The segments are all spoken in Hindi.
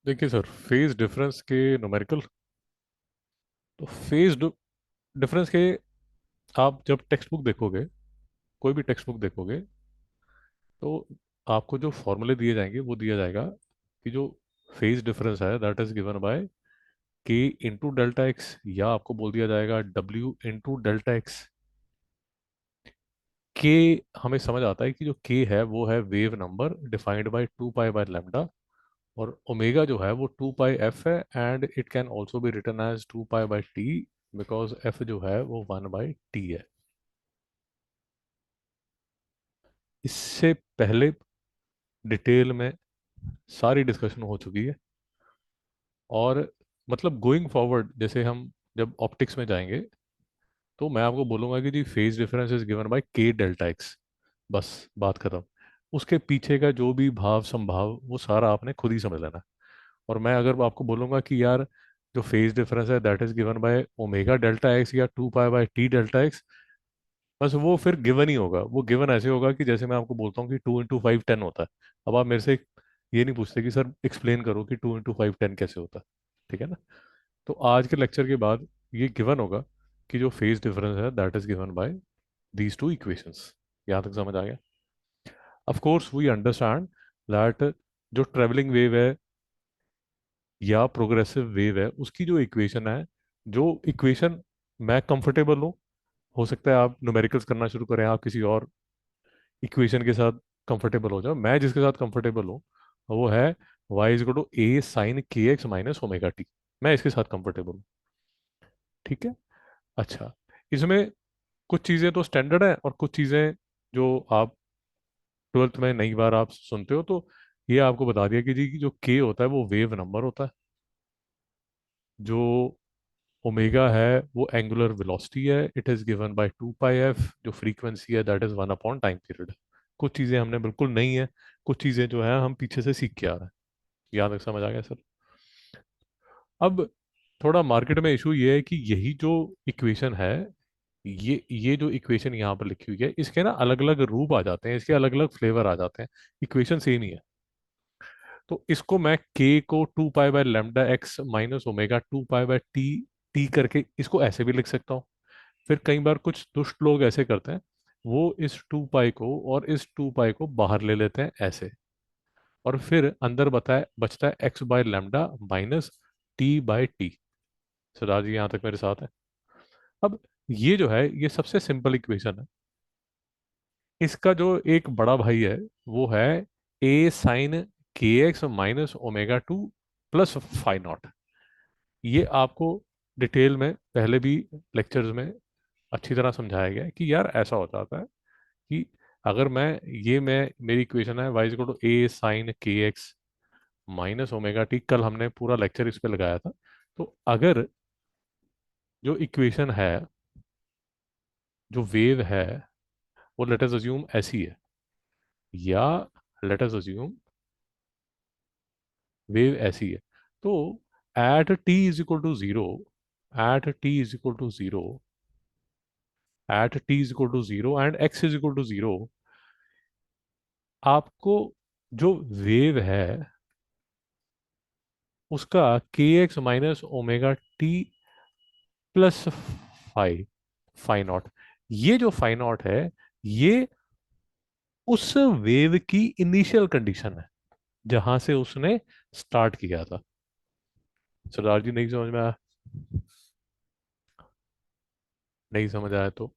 देखिए सर, फेज डिफरेंस के न्यूमेरिकल, तो फेज डिफरेंस के आप जब टेक्स्ट बुक देखोगे, कोई भी टेक्स्ट बुक देखोगे, तो आपको जो फॉर्मूले दिए जाएंगे वो दिया जाएगा कि जो फेज डिफरेंस है दैट इज गिवन बाय के इंटू डेल्टा एक्स, या आपको बोल दिया जाएगा डब्ल्यू इंटू डेल्टा एक्स। के हमें समझ आता है कि जो के है वो है wave number defined by 2 pi by lambda, और ओमेगा जो है वो 2 पाई एफ है, and it can also be written as 2 pi by t, because f जो है वो 1/t है। इससे पहले डिटेल में सारी डिस्कशन हो चुकी है, और मतलब गोइंग फॉरवर्ड जैसे हम जब ऑप्टिक्स में जाएंगे तो मैं आपको बोलूंगा कि जी phase difference is given by k delta x, बस बात खत्म। उसके पीछे का जो भी भाव संभाव वो सारा आपने खुद ही समझ लेना है। और मैं अगर आपको बोलूंगा कि यार जो फेज डिफरेंस है that is given by omega delta x या 2 pi by t delta x, बस वो फिर गिवन ही होगा। वो गिवन ऐसे होगा कि जैसे मैं आपको बोलता हूँ कि 2 इंटू 5 10 होता है। अब आप मेरे से ये नहीं पूछते कि सर एक्सप्लेन करो कि 2 इंटू 5 10 कैसे होता है। ठीक है ना? तो आज के लेक्चर के बाद ये गिवन होगा कि जो फेज डिफरेंस है that is given by these two equations. यहाँ तक समझ आ गया? Of course we understand that जो ट्रेवलिंग वेव है या प्रोग्रेसिव वेव है उसकी जो इक्वेशन है, जो इक्वेशन मैं कंफर्टेबल हूँ, हो सकता है आप न्यूमेरिकल्स करना शुरू करें, आप किसी और इक्वेशन के साथ कंफर्टेबल हो जाओ। मैं जिसके साथ कंफर्टेबल हूँ वो है y is to A sine k x minus omega t. मैं इसके साथ कंफर्टेबल हूँ। ठीक है? अच्छा, इसमें कुछ चीज़ें तो स्टैंडर्ड है और कुछ चीज़ें जो आप ट्वेल्थ में नई बार आप सुनते हो, तो ये आपको बता दिया कि जी कि जो के होता है वो वेव नंबर होता है, जो ओमेगा है वो एंगुलर वेलोसिटी है, it is given bye 2 pi F, जो फ्रीक्वेंसी है दैट इज 1/टाइम पीरियड। कुछ चीज़ें हमने बिल्कुल नहीं है, कुछ चीज़ें जो है हम पीछे से सीख के आ रहे हैं। यहाँ तक समझ आ गया सर? अब थोड़ा मार्केट में इशू ये है कि यही जो इक्वेशन है, ये जो इक्वेशन यहाँ पर लिखी हुई है इसके ना अलग अलग रूप आ जाते हैं, इसके अलग अलग फ्लेवर आ जाते हैं। इक्वेशन सेम ही है। तो इसको मैं के को 2 pi by lambda x minus omega 2 pi by T T करके इसको ऐसे भी लिख सकता हूँ। फिर कई बार कुछ दुष्ट लोग ऐसे करते हैं, वो इस 2 पाई को और इस 2 पाई को बाहर ले लेते हैं ऐसे, और फिर अंदर बताए बचता है x/λ माइनस t/t। सरदार जी यहाँ तक मेरे साथ है? अब ये जो है ये सबसे सिंपल इक्वेशन है। इसका जो एक बड़ा भाई है वो है a sine k x minus omega two plus phi naught. ये आपको डिटेल में पहले भी लेक्चर्स में अच्छी तरह समझाया गया है कि यार ऐसा हो जाता है कि अगर मैं मेरी इक्वेशन है y to A sine k x minus omega T, कल हमने पूरा लेक्चर इस पे लगाया था। तो अगर जो इक्वेशन है, जो वेव है, वो लेट अस अज्यूम ऐसी है, या लेट अस अज्यूम वेव ऐसी है, तो at t is equal to zero, at t is equal to zero at t is equal to zero and x is equal to zero, आपको जो वेव है उसका k x minus omega t plus phi phi naught, ये जो फाइ नॉट है ये उस वेव की इनिशियल कंडीशन है जहां से उसने स्टार्ट किया था। सरदार जी नहीं समझ में आया? नहीं समझ आया तो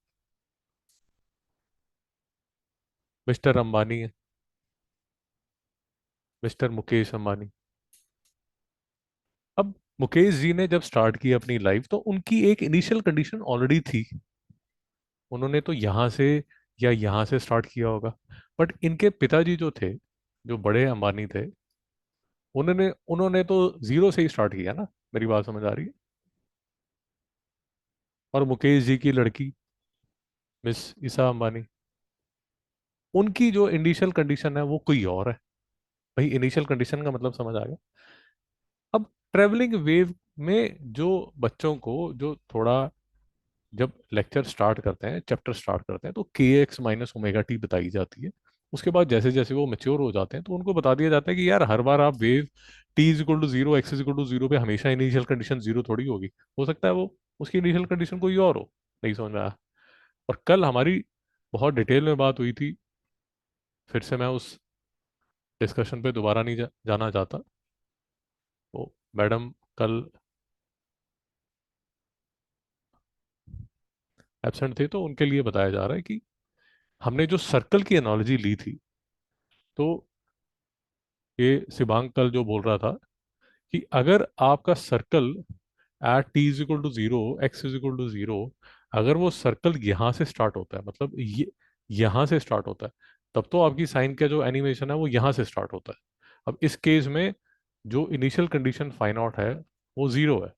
मिस्टर अंबानी है, मिस्टर मुकेश अंबानी। अब मुकेश जी ने जब स्टार्ट की अपनी लाइफ तो उनकी एक इनिशियल कंडीशन ऑलरेडी थी। उन्होंने तो यहाँ से या यहाँ से स्टार्ट किया होगा, बट इनके पिताजी जो थे, जो बड़े अंबानी थे, उन्होंने उन्होंने तो जीरो से ही स्टार्ट किया ना। मेरी बात समझ आ रही है? और मुकेश जी की लड़की मिस ईशा अंबानी, उनकी जो इनिशियल कंडीशन है वो कोई और है। भाई इनिशियल कंडीशन का मतलब समझ आ गया? अब ट्रेवलिंग वेव में जो बच्चों को जो थोड़ा जब लेक्चर स्टार्ट करते हैं, चैप्टर स्टार्ट करते हैं, तो के एक्स माइनस ओमेगा टी बताई जाती है। उसके बाद जैसे जैसे वो मेच्योर हो जाते हैं तो उनको बता दिया जाता है कि यार हर बार आप wave t is equal to zero, x is equal to zero पे हमेशा इनिशियल कंडीशन जीरो थोड़ी होगी। हो सकता है वो उसकी इनिशियल कंडीशन कोई और हो। नहीं समझ में आया। और कल हमारी बहुत डिटेल में बात हुई थी। फिर से मैं उस डिस्कशन पे दोबारा नहीं जाना चाहता। वो मैडम कल एब्सेंट थे तो उनके लिए बताया जा रहा है कि हमने जो सर्कल की एनालॉजी ली थी, तो ये शिवांग कल जो बोल रहा था कि अगर आपका circle at t is equal to zero, x is equal to zero, अगर वो सर्कल यहाँ से स्टार्ट होता है, मतलब ये यहाँ से स्टार्ट होता है, तब तो आपकी साइन का जो एनिमेशन है वो यहाँ से स्टार्ट होता है। अब इस केस में जो इनिशियल कंडीशन फाइव नॉट है वो जीरो है।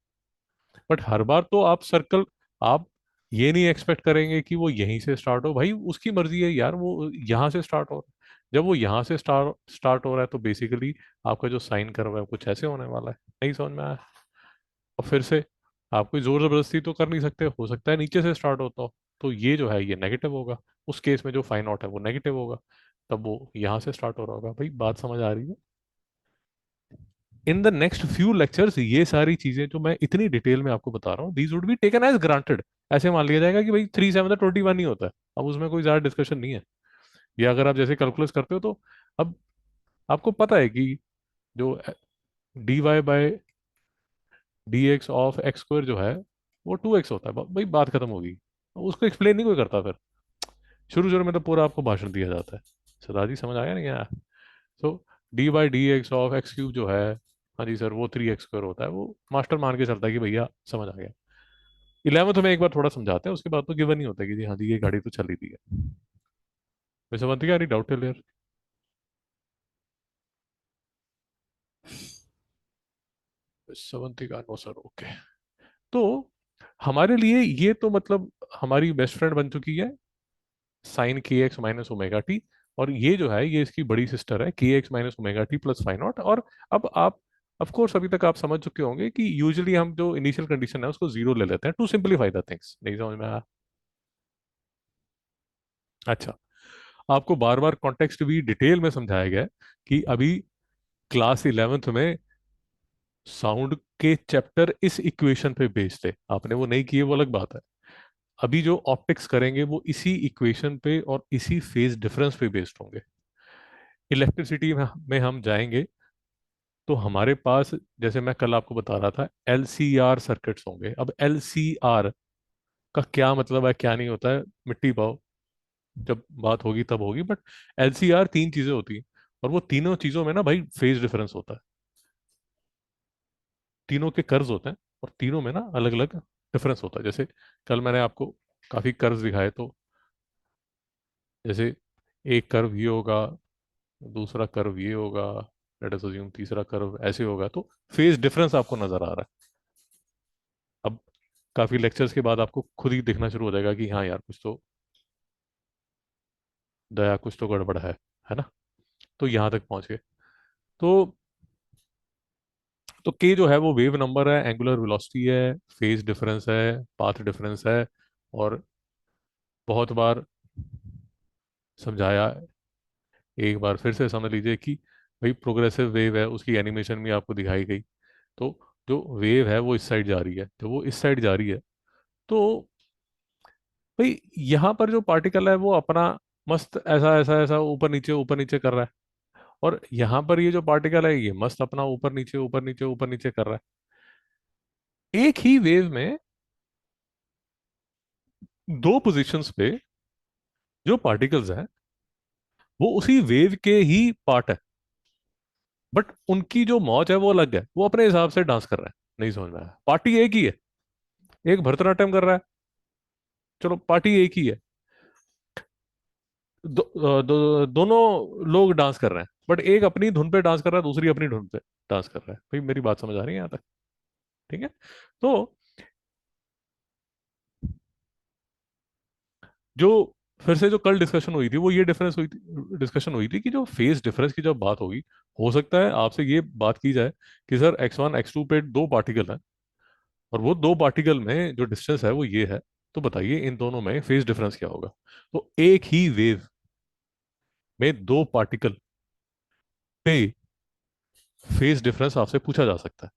बट हर बार तो आप सर्कल, आप ये नहीं एक्सपेक्ट करेंगे कि वो यहीं से स्टार्ट हो। भाई उसकी मर्जी है यार, वो यहाँ से स्टार्ट हो रहा है। जब वो यहाँ से स्टार्ट स्टार्ट हो रहा है तो बेसिकली आपका जो साइन कर्व है कुछ ऐसे होने वाला है। नहीं समझ में आया। और फिर से आप कोई जोर जबरदस्ती तो कर नहीं सकते, हो सकता है नीचे से स्टार्ट होता हो, तो ये जो है ये नेगेटिव होगा। उस केस में जो फाइव नॉट है वो नेगेटिव होगा, तब वो यहाँ से स्टार्ट हो रहा होगा। भाई बात समझ आ रही है। In the next few lectures ये सारी चीजें जो मैं इतनी डिटेल में आपको बता रहा हूँ, these would be taken as granted. ऐसे मान लिया जाएगा कि भाई 3 7 21 ही होता है। अब उसमें कोई ज्यादा डिस्कशन नहीं है। या अगर आप जैसे कैलकुलस करते हो तो अब आपको पता है कि जो d y by d x of x square जो है वो 2x होता है। भाई बात खत्म होगी। उसको एक्सप्लेन नहीं कोई करता फिर। शुरू शुरू में तो पूरा आपको भाषण दिया जाता है। सदा जी समझ आया नहीं आया। So d by d x of x cube जो है, हाँ जी सर वो 3x स्क्वायर होता है, वो मास्टर मान के चलता है कि भैया समझ आ गया। 11th में एक बार थोड़ा समझाते हैं, उसके बाद तो गिवन नहीं होता कि जी हाँ जी ये गाड़ी तो चली थी है। वैसे बनती क्या, डाउट है clear. Savantika no sir, okay. तो हमारे लिए ये तो मतलब हमारी बेस्ट फ्रेंड बन चुकी है sign k x minus omega T. और ये जो है ये इसकी बड़ी सिस्टर है के x minus omega t plus five not. और अब आप ऑफ कोर्स अभी तक आप समझ चुके होंगे कि यूजुअली हम जो इनिशियल कंडीशन है उसको जीरो ले लेते हैं टू सिंपलीफाई द थिंग्स। नहीं समझ में आया। अच्छा, आपको बार बार कॉन्टेक्स्ट भी डिटेल में समझाया गया है कि अभी क्लास 11th में साउंड के चैप्टर इस इक्वेशन पे बेस्ड थे, आपने वो नहीं किए वो अलग बात है। अभी जो ऑप्टिक्स करेंगे वो इसी इक्वेशन पे और इसी फेज डिफरेंस पे बेस्ड होंगे। इलेक्ट्रिसिटी में हम जाएंगे तो हमारे पास, जैसे मैं कल आपको बता रहा था, LCR सर्किट्स होंगे। अब LCR का क्या मतलब है क्या नहीं होता है, मिट्टी पाओ, जब बात होगी तब होगी। बट LCR तीन चीजें होती हैं और वो तीनों चीजों में ना भाई फेज डिफरेंस होता है। तीनों के कर्व्स होते हैं और तीनों में ना अलग अलग डिफरेंस होता है। जैसे कल मैंने आपको काफी कर्व्स दिखाए, तो जैसे एक कर्व ये होगा, दूसरा कर्व ये होगा, लेट अस अज्यूम तीसरा कर्व ऐसे होगा, तो फेज डिफरेंस आपको नजर आ रहा है। अब काफी लेक्चर्स के बाद आपको खुद ही दिखना शुरू हो जाएगा कि हाँ यार कुछ तो दया, कुछ तो गड़बड़ है ना। तो यहाँ तक पहुंच गए। तो के जो है वो वेव नंबर है, एंगुलर वेलोसिटी है, फेज डिफरेंस है, पाथ डिफरेंस है। और बहुत बार समझाया, एक बार फिर से समझ लीजिए कि भाई प्रोग्रेसिव वेव है, उसकी एनिमेशन भी आपको दिखाई गई। तो जो वेव है वो इस साइड जा रही है, तो वो इस साइड जा रही है। तो भाई यहाँ पर जो पार्टिकल है वो अपना मस्त ऐसा ऐसा ऐसा ऊपर नीचे कर रहा है। और यहाँ पर ये जो पार्टिकल है ये मस्त अपना ऊपर नीचे कर रहा है। एक ही वेव में दो पोजीशंस पे जो पार्टिकल्स हैं वो उसी वेव के ही पार्ट है, बट उनकी जो मौज है वो अलग है, वो अपने हिसाब से डांस कर रहा है। नहीं समझ में आया। पार्टी एक ही है, एक भरतनाट्यम कर रहा है, चलो पार्टी एक ही है। दोनों लोग डांस कर रहे हैं, बट एक अपनी धुन पे डांस कर रहा है, दूसरी अपनी धुन पे डांस कर रहा है। भाई मेरी बात समझ आ रही है यहाँ तक। ठीक है। तो जो फिर से जो कल डिस्कशन हुई थी वो ये डिस्कशन हुई थी कि जो फेस डिफरेंस की जब बात होगी, हो सकता है आपसे ये बात की जाए कि सर x1 x2 पे दो पार्टिकल हैं और वो दो पार्टिकल में जो डिस्टेंस है वो ये है, तो बताइए इन दोनों में फेस डिफरेंस क्या होगा। तो एक ही वेव में दो पार्टिकल पे फेज डिफरेंस आपसे पूछा जा सकता है।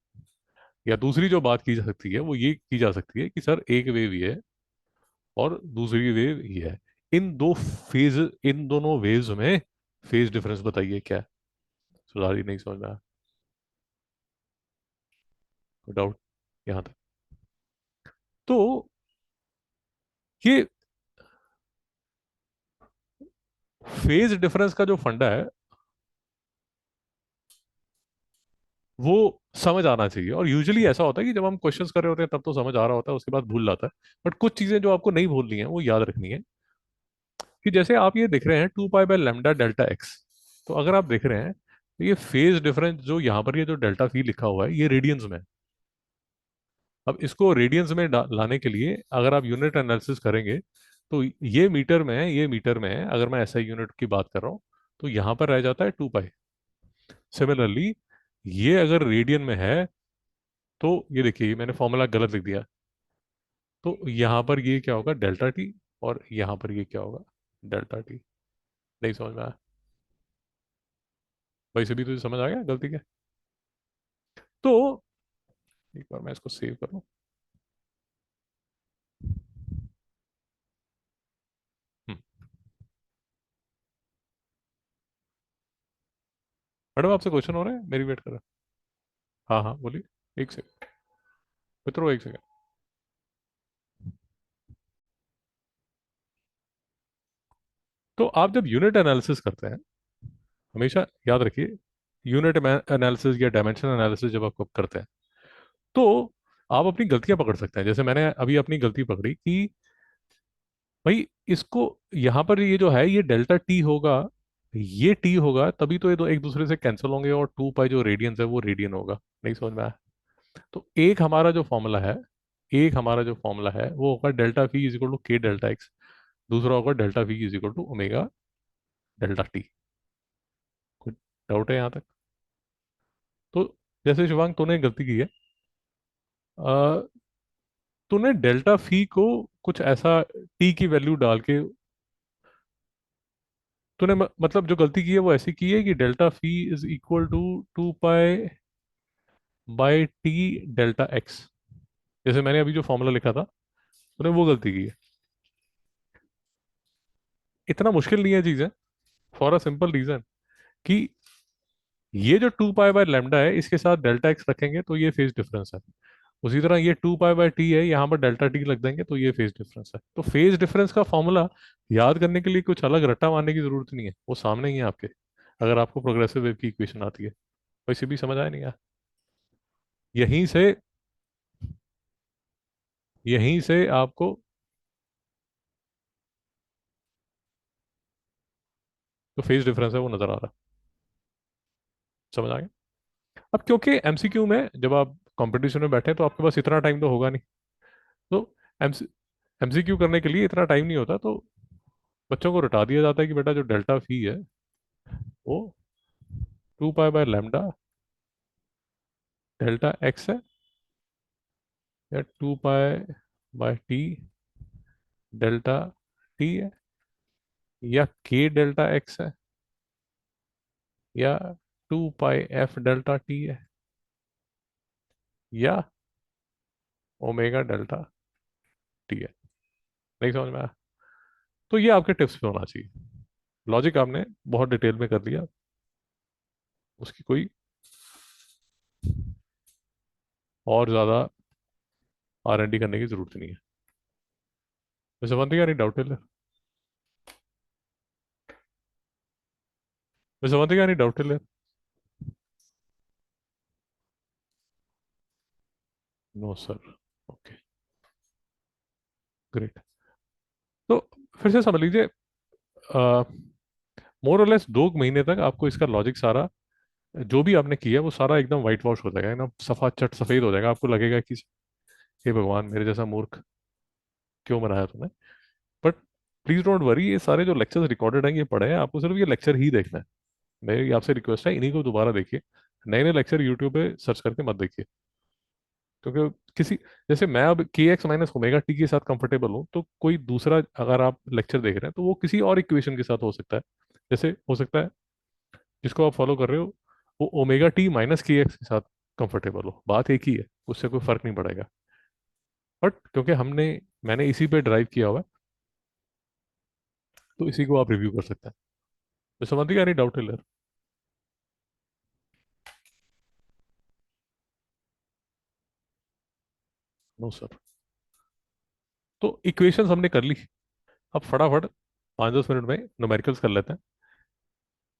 या दूसरी जो बात की जा सकती है वो ये की जा सकती है कि सर एक वेव ये है और दूसरी वेव ये है, इन दो फेज, इन दोनों वेव्स में फेज डिफरेंस बताइए क्या है। सुधारी नहीं समझ में आया? डाउट यहाँ तक? तो ये फेज डिफरेंस का जो फंडा है वो समझ आना चाहिए। और यूजुअली ऐसा होता है कि जब हम क्वेश्चंस कर रहे होते हैं तब तो समझ आ रहा होता है, उसके बाद भूल जाता है। बट कुछ चीजें जो आपको नहीं भूलनी है वो याद रखनी है। कि जैसे आप ये देख रहे हैं 2 pi by lambda delta x, तो अगर आप देख रहे हैं तो ये फेज डिफरेंस जो यहाँ पर ये जो डेल्टा फी लिखा हुआ है ये रेडियंस में है। अब इसको रेडियंस में लाने के लिए अगर आप यूनिट एनालिसिस करेंगे तो ये मीटर में है, ये मीटर में है, अगर मैं ऐसा यूनिट की बात कर रहा हूँ तो यहाँ पर रह जाता है 2 पाई। सिमिलरली ये अगर रेडियन में है तो ये देखिए, ये मैंने फॉर्मूला गलत लिख दिया। तो यहाँ पर ये क्या होगा, डेल्टा टी, और यहाँ पर ये क्या होगा, डेल्टा टी। नहीं समझ में आया? वैसे भी तुझे समझ आ गया गलती क्या? तो एक बार मैं इसको सेव कर लूँ। हम्म, मैडम आपसे क्वेश्चन हो रहा है, मेरी वेट कर रहा है। हाँ हाँ बोलिए। एक सेकंड मित्रों, एक सेकंड। तो आप जब यूनिट एनालिसिस करते हैं, हमेशा याद रखिए, यूनिट एनालिसिस या डायमेंशन एनालिसिस जब आप करते हैं तो आप अपनी गलतियां पकड़ सकते हैं। जैसे मैंने अभी अपनी गलती पकड़ी कि भाई इसको, यहाँ पर ये जो है ये डेल्टा टी होगा, ये टी होगा, तभी तो ये दो एक दूसरे से कैंसिल होंगे और 2 पाई जो रेडियंस है वो रेडियन होगा। नहीं समझ में आया? तो एक हमारा जो फॉर्मूला है, एक हमारा जो फॉर्मूला है वो होगा delta phi is equal to k delta x, दूसरा होगा delta phi is equal to omega delta t. कुछ डाउट है यहाँ तक? तो जैसे शिवांग तूने गलती की है, अ, तूने डेल्टा फी को कुछ ऐसा टी की वैल्यू डाल के, तूने मतलब जो गलती की है वो ऐसी की है कि delta phi is equal to 2 pi by t delta x. जैसे मैंने अभी जो फॉर्मूला लिखा था, तूने वो गलती की है। इतना मुश्किल नहीं है चीजें, फॉर अ सिंपल रीजन कि ये जो 2 पाई बाय लैम्डा है इसके साथ डेल्टा एक्स रखेंगे तो ये फेज डिफरेंस है। उसी तरह ये 2 पाई बाय टी है, यहाँ पर डेल्टा टी लग देंगे तो ये फेज डिफरेंस है। तो फेज डिफरेंस का फॉर्मूला याद करने के लिए कुछ अलग रट्टा मारने की जरूरत नहीं है, वो सामने ही है आपके। अगर आपको प्रोग्रेसिव वेव की इक्वेशन आती है, वैसे भी समझ आया नहीं यार? यहीं से, यहीं से आपको जो फेज डिफरेंस है वो नजर आ रहा है। समझ आ गया? अब क्योंकि एमसीक्यू में जब आप कंपटीशन में बैठे तो आपके पास इतना टाइम तो होगा नहीं। तो एमसी एमसीक्यू करने के लिए इतना टाइम नहीं होता, तो बच्चों को रटा दिया जाता है कि बेटा जो डेल्टा फी है वो 2 pi by lambda delta x है, या 2 pi by t delta T है, या के डेल्टा एक्स है, या 2 पाई एफ डेल्टा टी है, या ओमेगा डेल्टा टी है। नहीं समझ में आया? तो ये आपके टिप्स पे होना चाहिए। लॉजिक आपने बहुत डिटेल में कर लिया, उसकी कोई और ज़्यादा R&D करने की जरूरत नहीं है। वैसे वन थिंग, डाउट है? वैसे वन थिंग, डाउट है? No sir. Okay, great. तो फिर से समझ लीजिए, मोर और लेस 2 महीने तक आपको इसका लॉजिक सारा, जो भी आपने किया है वो सारा एकदम वाइट वॉश हो जाएगा, एकदम सफा चट सफेद हो जाएगा। आपको लगेगा कि हे भगवान, मेरे जैसा मूर्ख क्यों बनाया तुमने। बट प्लीज डोंट वरी, ये सारे जो लेक्चर्स रिकॉर्डेड हैं ये पढ़े हैं, आपको सिर्फ ये लेक्चर ही देखना है। मेरी आपसे रिक्वेस्ट है, इन्हीं को दोबारा देखिए। नए नए लेक्चर यूट्यूब पे सर्च करके मत देखिए। क्योंकि किसी, जैसे मैं अब के एक्स माइनस ओमेगा टी के साथ कंफर्टेबल हूँ, तो कोई दूसरा अगर आप लेक्चर देख रहे हैं तो वो किसी और इक्वेशन के साथ हो सकता है जैसे हो सकता है जिसको आप फॉलो कर रहे हो वो ओमेगा टी माइनस की एक्स के साथ कंफर्टेबल हो, बात एक ही है, उससे कोई फर्क नहीं पड़ेगा। बट क्योंकि मैंने इसी पे ड्राइव किया हुआ है, तो इसी को आप रिव्यू कर सकते हैं। तो समझ गया, नहीं डाउट है? No sir. तो इक्वेशंस हमने कर ली। अब फटाफट 5-10 मिनट में न्यूमेरिकल्स कर लेते हैं।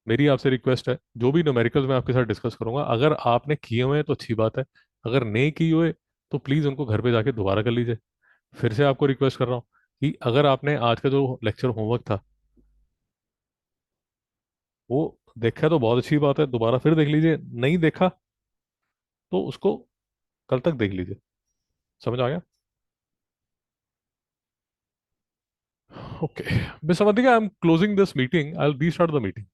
मेरी आपसे रिक्वेस्ट है, जो भी न्यूमेरिकल्स मैं आपके साथ डिस्कस करूंगा, अगर आपने किए हुए हैं तो अच्छी बात है, अगर नहीं किए हुए तो प्लीज़ उनको घर पे जाके दोबारा कर लीजिए। फिर से आपको रिक्वेस्ट कर रहा हूँ कि अगर आपने आज का जो लेक्चर होमवर्क था वो देखा है तो बहुत अच्छी बात है, दोबारा फिर देख लीजिए। नहीं देखा तो उसको कल तक देख लीजिए। समझ आ गया? Okay, miss Avantika, I am closing this meeting, I will restart the meeting.